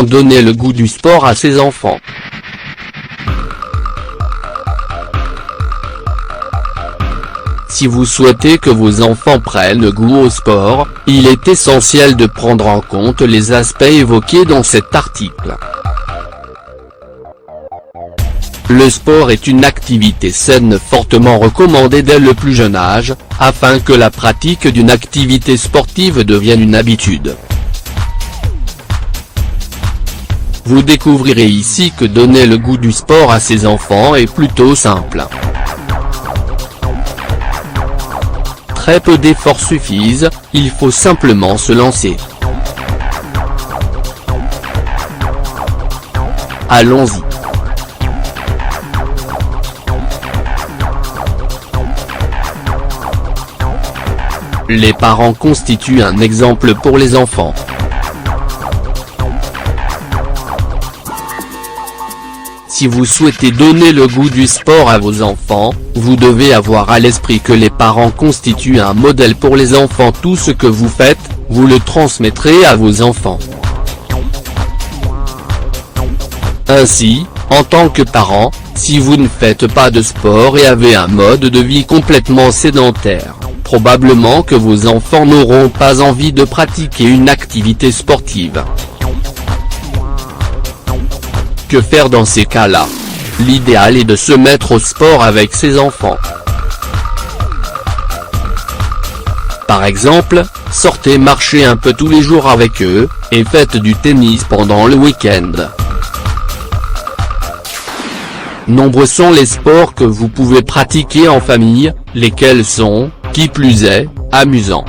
Donner le goût du sport à ses enfants. Si vous souhaitez que vos enfants prennent goût au sport, il est essentiel de prendre en compte les aspects évoqués dans cet article. Le sport est une activité saine fortement recommandée dès le plus jeune âge, afin que la pratique d'une activité sportive devienne une habitude. Vous découvrirez ici que donner le goût du sport à ses enfants est plutôt simple. Très peu d'efforts suffisent, il faut simplement se lancer. Allons-y. Les parents constituent un exemple pour les enfants. Si vous souhaitez donner le goût du sport à vos enfants, vous devez avoir à l'esprit que les parents constituent un modèle pour les enfants. Tout ce que vous faites, vous le transmettrez à vos enfants. Ainsi, en tant que parent, si vous ne faites pas de sport et avez un mode de vie complètement sédentaire, probablement que vos enfants n'auront pas envie de pratiquer une activité sportive. Que faire dans ces cas-là? L'idéal est de se mettre au sport avec ses enfants. Par exemple, sortez marcher un peu tous les jours avec eux, et faites du tennis pendant le week-end. Nombreux sont les sports que vous pouvez pratiquer en famille, lesquels sont, qui plus est, amusants.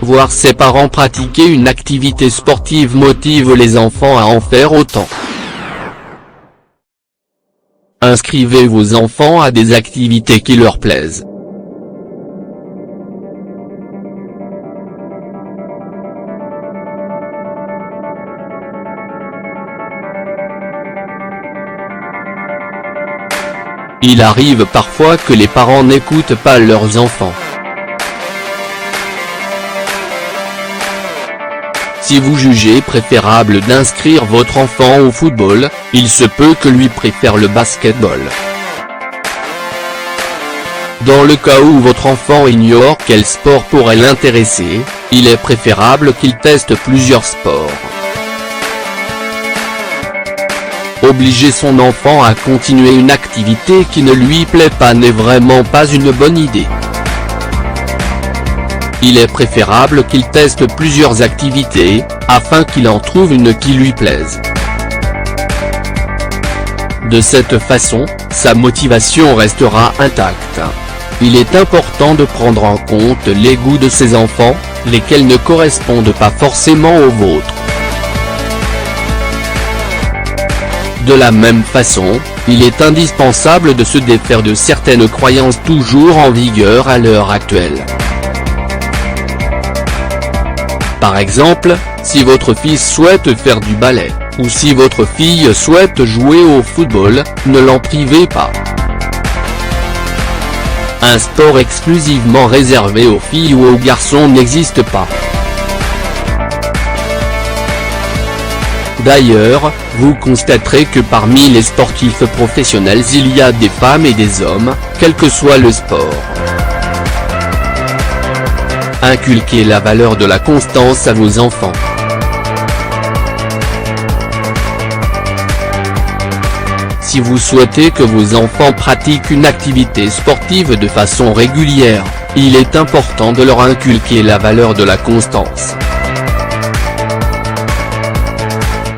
Voir ses parents pratiquer une activité sportive motive les enfants à en faire autant. Inscrivez vos enfants à des activités qui leur plaisent. Il arrive parfois que les parents n'écoutent pas leurs enfants. Si vous jugez préférable d'inscrire votre enfant au football, il se peut que lui préfère le basketball. Dans le cas où votre enfant ignore quel sport pourrait l'intéresser, il est préférable qu'il teste plusieurs sports. Obliger son enfant à continuer une activité qui ne lui plaît pas n'est vraiment pas une bonne idée. Il est préférable qu'il teste plusieurs activités, afin qu'il en trouve une qui lui plaise. De cette façon, sa motivation restera intacte. Il est important de prendre en compte les goûts de ses enfants, lesquels ne correspondent pas forcément aux vôtres. De la même façon, il est indispensable de se défaire de certaines croyances toujours en vigueur à l'heure actuelle. Par exemple, si votre fils souhaite faire du ballet, ou si votre fille souhaite jouer au football, ne l'en privez pas. Un sport exclusivement réservé aux filles ou aux garçons n'existe pas. D'ailleurs, vous constaterez que parmi les sportifs professionnels il y a des femmes et des hommes, quel que soit le sport. Inculquez la valeur de la constance à vos enfants. Si vous souhaitez que vos enfants pratiquent une activité sportive de façon régulière, il est important de leur inculquer la valeur de la constance.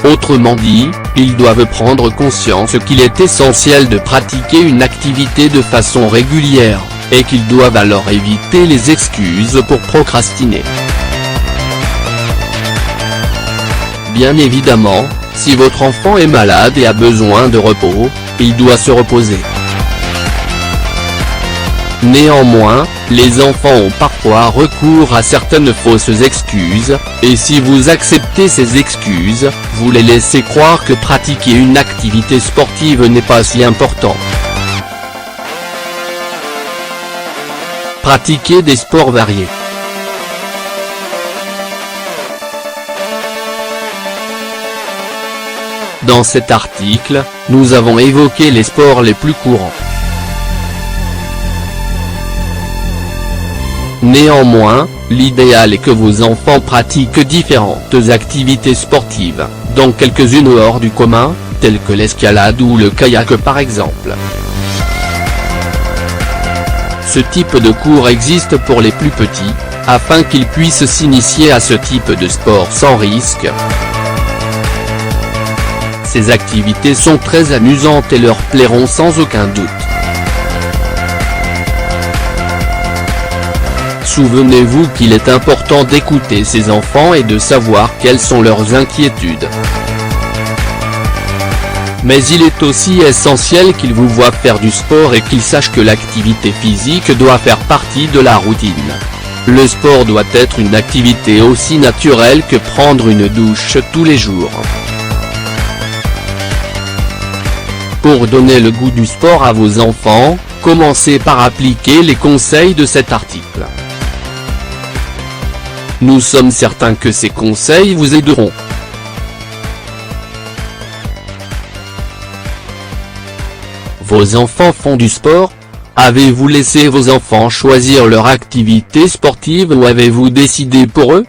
Autrement dit, ils doivent prendre conscience qu'il est essentiel de pratiquer une activité de façon régulière, et qu'ils doivent alors éviter les excuses pour procrastiner. Bien évidemment, si votre enfant est malade et a besoin de repos, il doit se reposer. Néanmoins, les enfants ont parfois recours à certaines fausses excuses, et si vous acceptez ces excuses, vous les laissez croire que pratiquer une activité sportive n'est pas si important. Pratiquez des sports variés. Dans cet article, nous avons évoqué les sports les plus courants. Néanmoins, l'idéal est que vos enfants pratiquent différentes activités sportives, dont quelques-unes hors du commun, telles que l'escalade ou le kayak par exemple. Ce type de cours existe pour les plus petits, afin qu'ils puissent s'initier à ce type de sport sans risque. Ces activités sont très amusantes et leur plairont sans aucun doute. Souvenez-vous qu'il est important d'écouter ces enfants et de savoir quelles sont leurs inquiétudes. Mais il est aussi essentiel qu'ils vous voient faire du sport et qu'ils sachent que l'activité physique doit faire partie de la routine. Le sport doit être une activité aussi naturelle que prendre une douche tous les jours. Pour donner le goût du sport à vos enfants, commencez par appliquer les conseils de cet article. Nous sommes certains que ces conseils vous aideront. Vos enfants font du sport? Avez-vous laissé vos enfants choisir leur activité sportive ou avez-vous décidé pour eux?